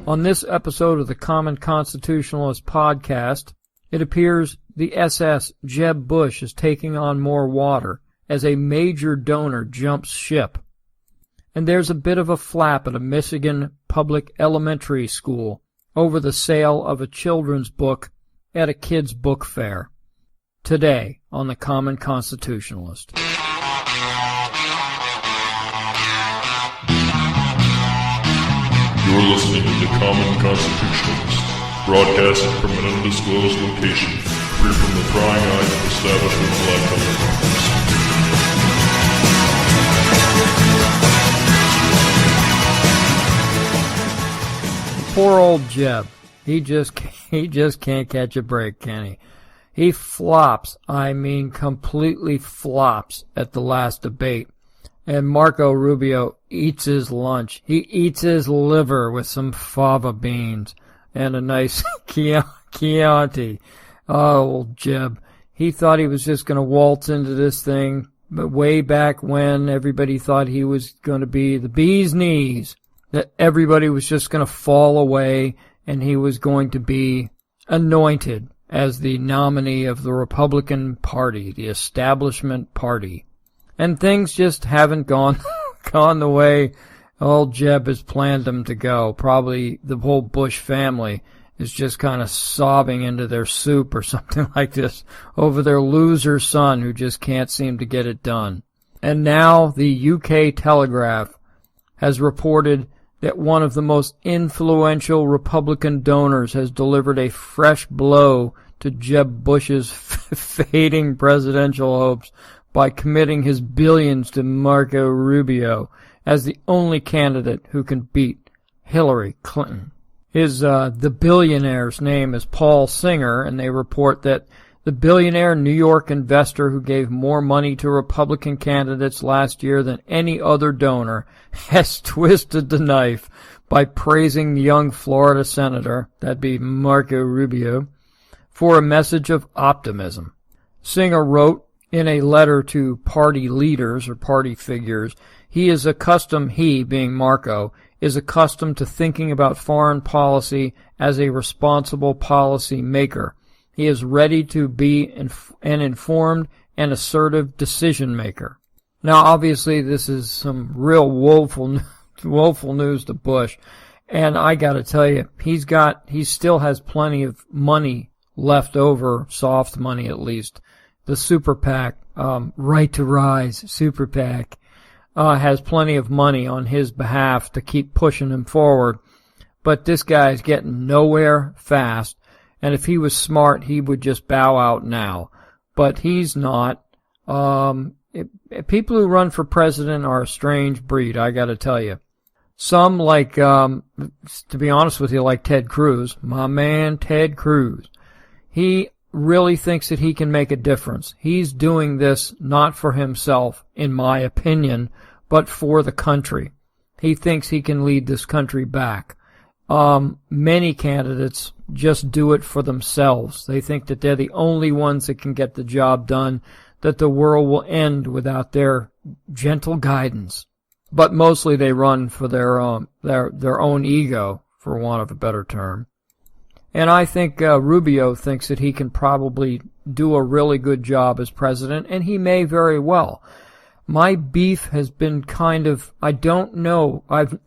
On this episode of the Common Constitutionalist podcast, it appears the SS Jeb Bush is taking on more water as a major donor jumps ship. And there's a bit of a flap at a Michigan public elementary school over the sale of a children's book at a kids' book fair. Today on the Common Constitutionalist. You're listening to the Common Constitutionalist, broadcasting from an undisclosed location, free from the prying eyes of establishment black cover. Poor old Jeb. He just can't catch a break, can he? He flops, completely flops at the last debate. And Marco Rubio eats his lunch. He eats his liver with some fava beans and a nice Chianti. Oh, old Jeb. He thought he was just going to waltz into this thing, but way back when everybody thought he was going to be the bee's knees, that everybody was just going to fall away and he was going to be anointed as the nominee of the Republican Party, the establishment party. And things just haven't gone the way old Jeb has planned them to go. Probably the whole Bush family is just kind of sobbing into their soup or something like this over their loser son who just can't seem to get it done. And now the UK Telegraph has reported that one of the most influential Republican donors has delivered a fresh blow to Jeb Bush's fading presidential hopes by committing his billions to Marco Rubio as the only candidate who can beat Hillary Clinton. The billionaire's name is Paul Singer, and they report that the billionaire New York investor who gave more money to Republican candidates last year than any other donor has twisted the knife by praising the young Florida senator, that'd be Marco Rubio, for a message of optimism. Singer wrote in a letter to party leaders or party figures, he, being Marco, is accustomed to thinking about foreign policy as a responsible policy maker. He is ready to be an informed and assertive decision maker. Now, obviously, this is some real woeful news to Bush, and I got to tell you, he still has plenty of money left over, soft money at least. The Super PAC, Right to Rise Super PAC, has plenty of money on his behalf to keep pushing him forward. But this guy's getting nowhere fast, and if he was smart, he would just bow out now. But he's not. People who run for president are a strange breed, I gotta tell you. Some to be honest with you, like Ted Cruz, my man Ted Cruz. He really thinks that he can make a difference. He's doing this not for himself, in my opinion, but for the country. He thinks he can lead this country back. Many candidates just do it for themselves. They think that they're the only ones that can get the job done, that the world will end without their gentle guidance. But mostly they run for their own ego, for want of a better term. And I think Rubio thinks that he can probably do a really good job as president, and he may very well. My beef has been I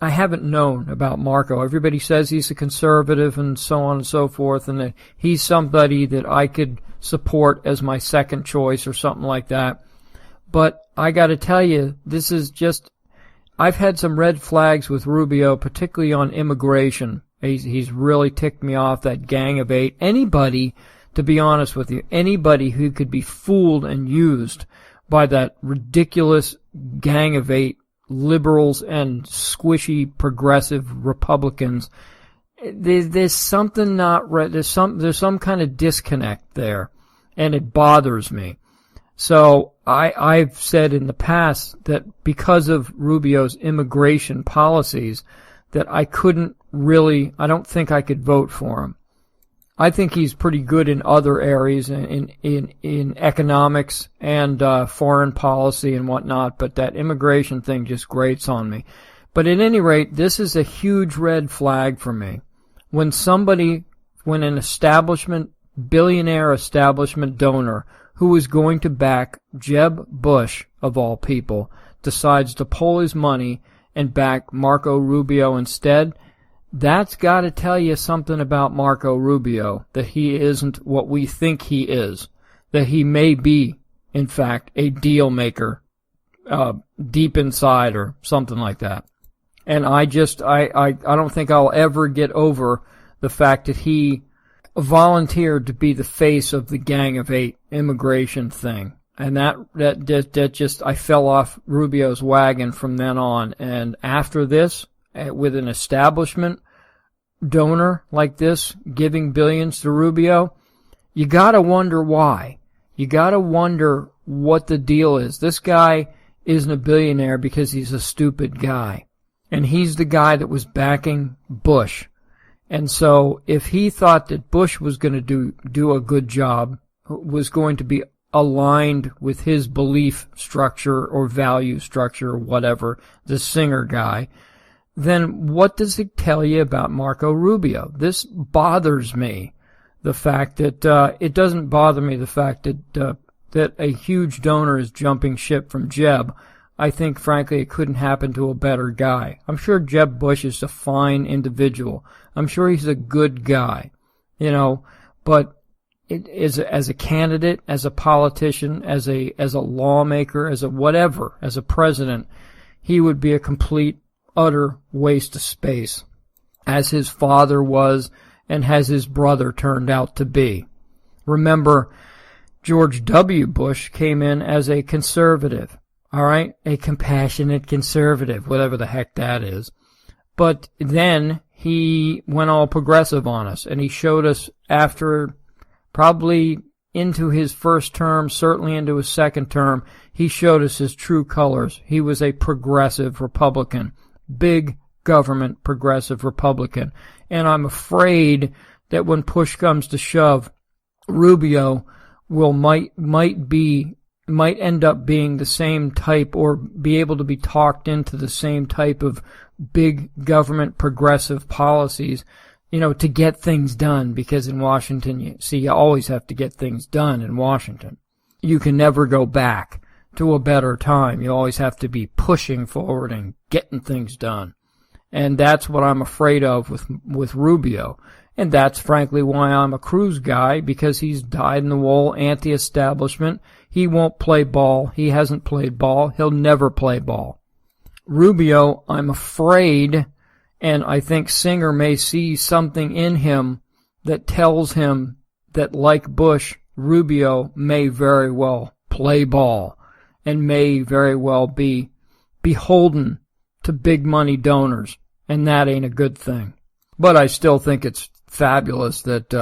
haven't known about Marco. Everybody says he's a conservative and so on and so forth, and that he's somebody that I could support as my second choice or something like that. But I got to tell you, this is just, I've had some red flags with Rubio, particularly on immigration. He's really ticked me off, that Gang of Eight. Anybody, to be honest with you, anybody who could be fooled and used by that ridiculous Gang of Eight liberals and squishy progressive Republicans, there's something not right. There's some kind of disconnect there, and it bothers me. So I've said in the past that because of Rubio's immigration policies, that I don't think I could vote for him. I think he's pretty good in other areas, in economics and foreign policy and whatnot, but that immigration thing just grates on me. But at any rate, this is a huge red flag for me. when an billionaire establishment donor who is going to back Jeb Bush, of all people, decides to pull his money and back Marco Rubio instead, that's got to tell you something about Marco Rubio, that he isn't what we think he is, that he may be, in fact, a deal maker deep inside or something like that. And I don't think I'll ever get over the fact that he volunteered to be the face of the Gang of Eight immigration thing. And that just, I fell off Rubio's wagon from then on. And after this, with an establishment donor like this giving billions to Rubio, you gotta wonder why. You gotta wonder what the deal is. This guy isn't a billionaire because he's a stupid guy. And he's the guy that was backing Bush. And so if he thought that Bush was going to do a good job, was going to be aligned with his belief structure or value structure or whatever, the Singer guy, then what does it tell you about Marco Rubio? This bothers me. The fact that it doesn't bother me the fact that a huge donor is jumping ship from Jeb. I think, frankly, it couldn't happen to a better guy. I'm sure Jeb Bush is a fine individual. I'm sure he's a good guy, but as a candidate, as a politician, as a lawmaker, as a whatever, as a president, he would be a complete, utter waste of space, as his father was and as his brother turned out to be. Remember, George W. Bush came in as a conservative. All right, a compassionate conservative, whatever the heck that is. But then he went all progressive on us, and he showed us after probably into his first term, certainly into his second term, he showed us his true colors. He was a progressive Republican, big government progressive Republican. And I'm afraid that when push comes to shove, Rubio might end up being the same type, or be able to be talked into the same type of big government progressive policies, to get things done, because in Washington, you always have to get things done in Washington. You can never go back to a better time. You always have to be pushing forward and getting things done. And that's what I'm afraid of with Rubio. And that's frankly why I'm a Cruz guy, because he's dyed-in-the-wool anti-establishment. He won't play ball. He hasn't played ball. He'll never play ball. Rubio, I'm afraid, and I think Singer may see something in him that tells him that, like Bush, Rubio may very well play ball and may very well be beholden to big money donors, and that ain't a good thing. But I still think it's fabulous that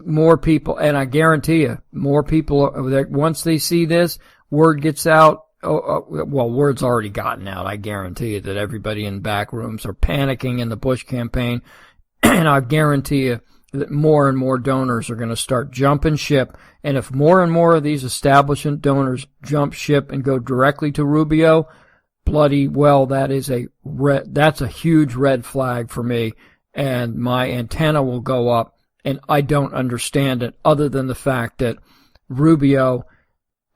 more people, and I guarantee you, more people, that once they see this, word gets out. Word's already gotten out. I guarantee you that everybody in back rooms are panicking in the Bush campaign, and I guarantee you that more and more donors are going to start jumping ship. And if more and more of these establishment donors jump ship and go directly to Rubio, bloody well, that's a huge red flag for me, and my antenna will go up, and I don't understand it other than the fact that Rubio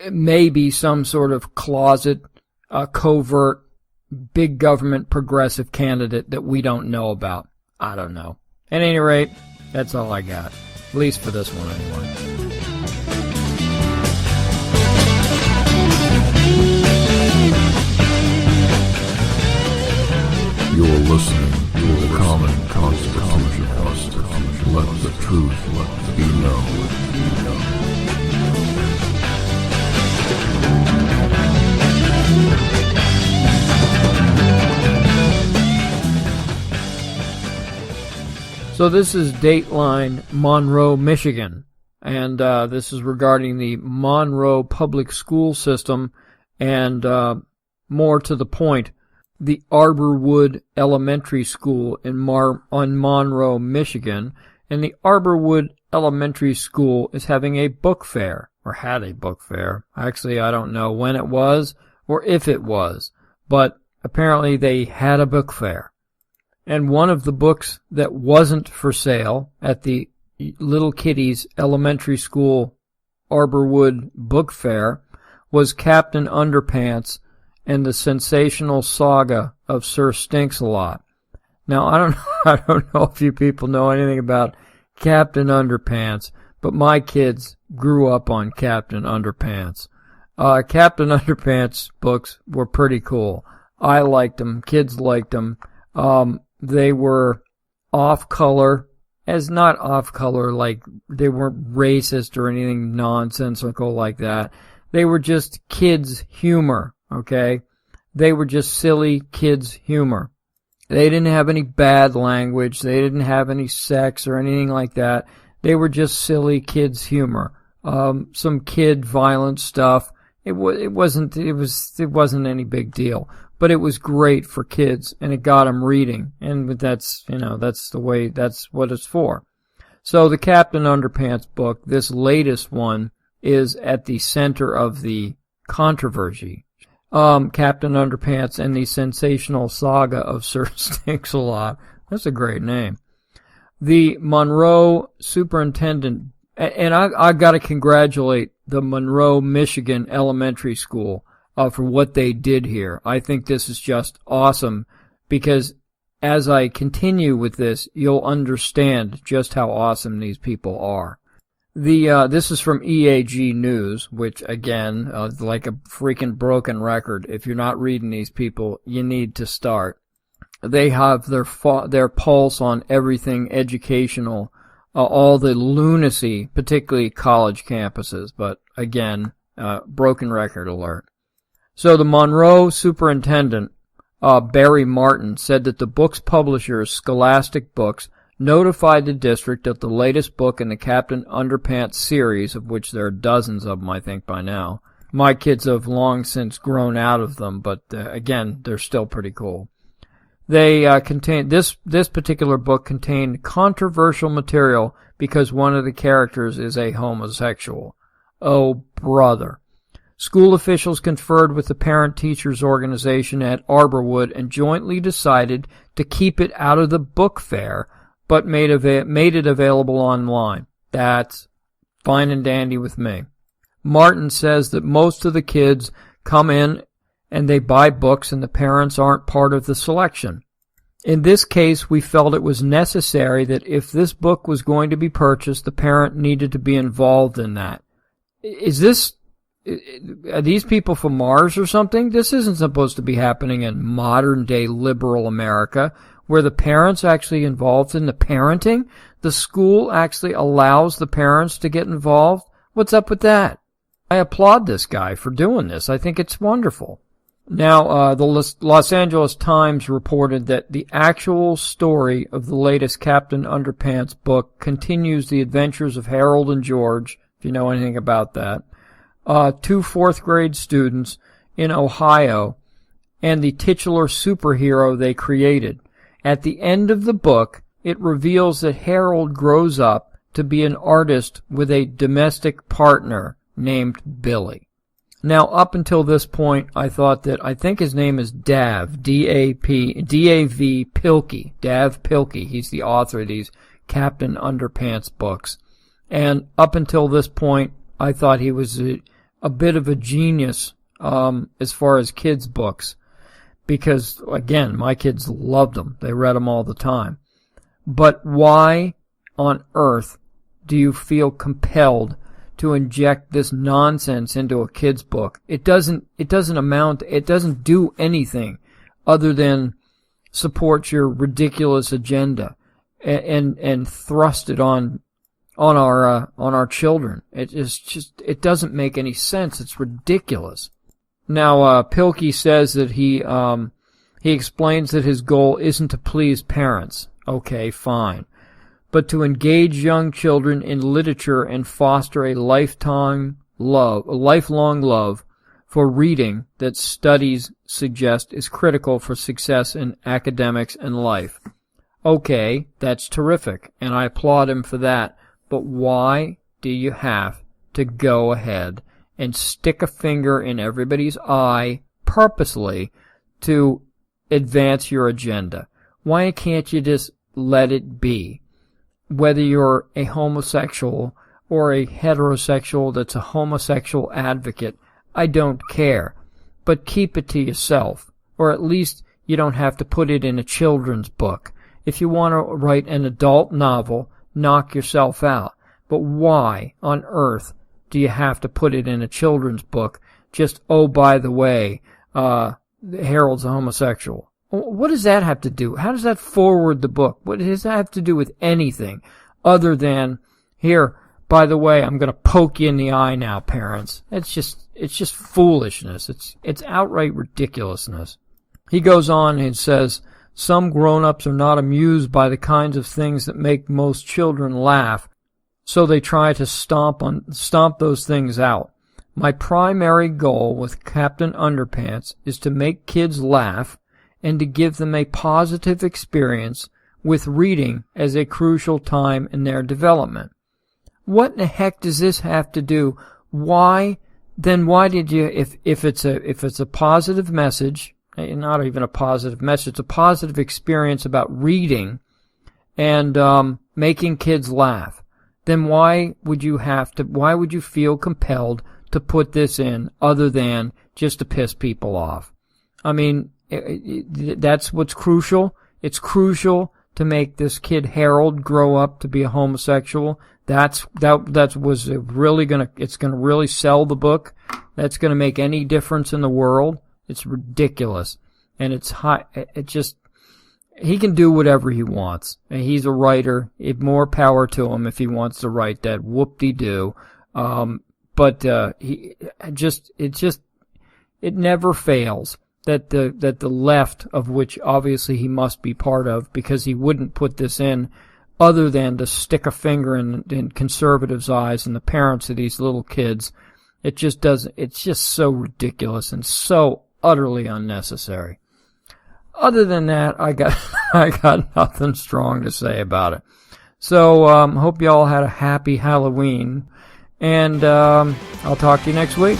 may be some sort of closet, covert, big government progressive candidate that we don't know about. I don't know. At any rate, that's all I got, at least for this one anyway. You're listening to the Common Constitution. Let the truth be known. So this is Dateline Monroe, Michigan, and this is regarding the Monroe public school system, and more to the point, the Arborwood Elementary School on Monroe, Michigan, and the Arborwood Elementary School is having a book fair, or had a book fair. Actually, I don't know when it was or if it was, but apparently they had a book fair. And one of the books that wasn't for sale at the Little Kitties Elementary School Arborwood Book Fair was Captain Underpants and the Sensational Saga of Sir Stinks-a-Lot. Now, I don't know if you people know anything about Captain Underpants, but my kids grew up on Captain Underpants. Captain Underpants books were pretty cool. I liked them. Kids liked them. They were off-color, as not off-color like they weren't racist or anything nonsensical like that. They were just kids' humor, okay? They were just silly kids' humor. They didn't have any bad language. They didn't have any sex or anything like that. They were just silly kids' humor. Some kid violent stuff. It wasn't any big deal. But it was great for kids, and it got them reading. And that's what it's for. So the Captain Underpants book, this latest one, is at the center of the controversy. Captain Underpants and the Sensational Saga of Sir Stinks-a-Lot. That's a great name. The Monroe Superintendent, and I got to congratulate the Monroe, Michigan Elementary School for what they did here. I think this is just awesome because as I continue with this, you'll understand just how awesome these people are. This is from EAG News, which again, like a freaking broken record. If you're not reading these people, you need to start. They have their pulse on everything educational, all the lunacy, particularly college campuses. But again, broken record alert. So the Monroe Superintendent, Barry Martin, said that the book's publisher, Scholastic Books, notified the district that the latest book in the Captain Underpants series, of which there are dozens of them, I think, by now. My kids have long since grown out of them, but again, they're still pretty cool. They this particular book contained controversial material because one of the characters is a homosexual. Oh, brother. School officials conferred with the parent-teachers organization at Arborwood and jointly decided to keep it out of the book fair, but made it available online. That's fine and dandy with me. Martin says that most of the kids come in and they buy books and the parents aren't part of the selection. In this case, we felt it was necessary that if this book was going to be purchased, the parent needed to be involved in that. Are these people from Mars or something? This isn't supposed to be happening in modern-day liberal America, where the parents actually involved in the parenting. The school actually allows the parents to get involved. What's up with that? I applaud this guy for doing this. I think it's wonderful. Now, the Los Angeles Times reported that the actual story of the latest Captain Underpants book continues the adventures of Harold and George, if you know anything about that, two fourth-grade students in Ohio, and the titular superhero they created. At the end of the book, it reveals that Harold grows up to be an artist with a domestic partner named Billy. Now, up until this point, I think his name is Dav, D-A-V, Pilkey, Dav Pilkey. He's the author of these Captain Underpants books. And up until this point, I thought he was a bit of a genius as far as kids' books. Because, again, my kids loved them. They read them all the time. But why on earth do you feel compelled to inject this nonsense into a kid's book? It doesn't do anything other than support your ridiculous agenda and thrust it on our children. It doesn't make any sense. It's ridiculous. Now, Pilkey says that he explains that his goal isn't to please parents. Okay, fine. But to engage young children in literature and foster a lifelong love for reading that studies suggest is critical for success in academics and life. Okay, that's terrific, and I applaud him for that. But why do you have to go ahead and stick a finger in everybody's eye purposely to advance your agenda? Why can't you just let it be? Whether you're a homosexual or a heterosexual that's a homosexual advocate, I don't care. But keep it to yourself, or at least you don't have to put it in a children's book. If you want to write an adult novel, knock yourself out. But why on earth do you have to put it in a children's book? Just, oh, by the way, Harold's a homosexual. What does that have to do? How does that forward the book? What does that have to do with anything other than, here, by the way, I'm going to poke you in the eye now, parents. It's just foolishness. It's outright ridiculousness. He goes on and says, some grown-ups are not amused by the kinds of things that make most children laugh, so they try to stomp those things out. My primary goal with Captain Underpants is to make kids laugh and to give them a positive experience with reading as a crucial time in their development. What in the heck does this have to do? Why did you, if it's a positive message, not even a positive message, it's a positive experience about reading and making kids laugh, then why would you feel compelled to put this in other than just to piss people off? I mean, that's what's crucial. It's crucial to make this kid Harold grow up to be a homosexual. It's gonna really sell the book. That's gonna make any difference in the world. It's ridiculous. And he can do whatever he wants. And he's a writer. More power to him if he wants to write that. Whoop-de-doo. But it never fails that the left, of which obviously he must be part of, because he wouldn't put this in other than to stick a finger in conservatives' eyes and the parents of these little kids. It's just so ridiculous and so utterly unnecessary. Other than that, I got nothing strong to say about it. So, hope you all had a happy Halloween, and I'll talk to you next week.